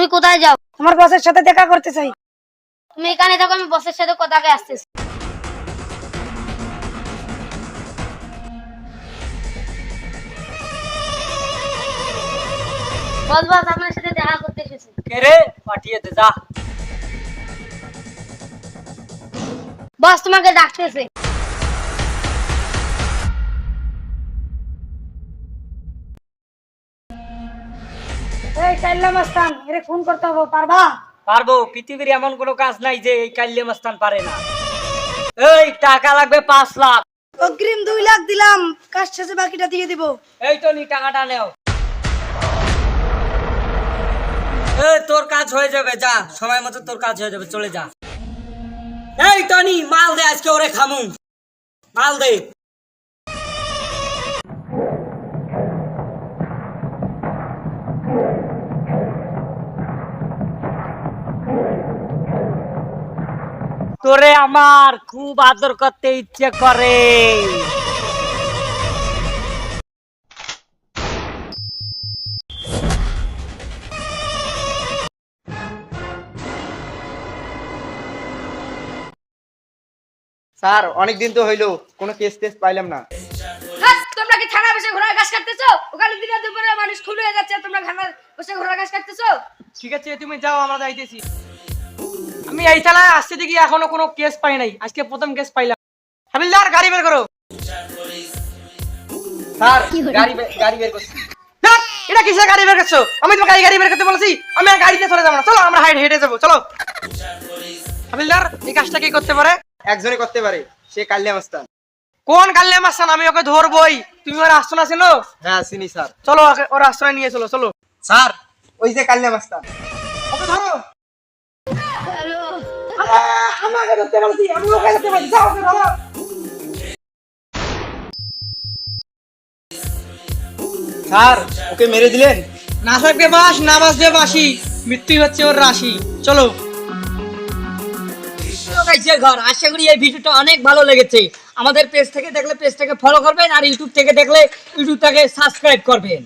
তুমি কোথায় যাও? আমার বসের সাথে দেখা করতে চাই। তুমি এখানে থাকো, আমি বসের সাথে কথা কে আসতেছি। বস বস আপনার সাথে দেখা করতে এসেছি। কে রে? পাঠিয়ে দে যা। বস তোমাকে ডাকতেছে। এই কাইল্লা মাস্তান, এরে ফোন করতে হবে, পারবা? পারবো। পৃথিবীর এমন কোনো কাজ নাই যে এই কাল্যে মাস্তান পারে না। এই টাকা লাগবে 5 লাখ। অগ্রিম 2 লাখ দিলাম, কাজ শেষে বাকিটা দিয়ে দিব। এই তো নি টাকাটা নেও। তোর কাজ হয়ে যাবে, যা সময় মতো তোর কাজ হয়ে যাবে, চলে যা। এই টনি মাল দে, আজকে ওরে খামু। মাল দে। তোরে আমার খুব আদর করতে ইচ্ছে করে। স্যার অনেকদিন তো হইলো, কোনো কেস টেস পাইলাম না। হ্যাঁ, তোমরা কি থানা বসে ঘোড়ার ঘাস কাটতেছো? ওখানে দিনে দুপুরে মানুষ খুলে হয়ে যাচ্ছে, তোমরা থানা বসে ঘোড়ার ঘাস কাটতেছো? ঠিক আছে তুমি যাও, আমরা যাইতেছি। আমি এই থানায় আসতে দেখি এখনো কোনো কেস পাই নাই, আজকে প্রথম কেস পাইলাম। হাবিলদার গাড়ি বের করো। স্যার গাড়ি বের করছি। ধ্যাৎ, এটা কিসের গাড়ি বের করছো? আমি তোমাকে গাড়ি বের করতে বলেছি? আমি আর গাড়িতে চলে যাবো না, চলো আমরা হেঁটে যাবো, চলো। হাবিলদার এই কাজটা কি করতে পারে? একজনে করতে পারে, সে কাল্যা মাস্তান। কোন কাল্লে মাস্তান? আমি ওকে ধরবই। তুমি ওর আস্তনা চেনো? হ্যাঁ চিনি স্যার। চলো ওর আস্তনা নিয়ে চলো, চলো। স্যার ওই যে কাল্যা মাস্তান। ওকে ধরো। আমাকে ধরতে বলছি, আমি ওকে ধরতে বলছি, যাও ওকে ধরো। স্যার ওকে মেরে দিলেন? না থাকবে বাস, না বাসবে বাসি, মৃত্যুই হচ্ছে ওর রাশি। চলো। ঘর আশা করি এই ভিডিওটা অনেক ভালো লেগেছে। আমাদের পেজ থেকে দেখলে পেজটাকে ফলো করবেন, আর ইউটিউব থেকে দেখলে ইউটিউবটাকে সাবস্ক্রাইব করবেন।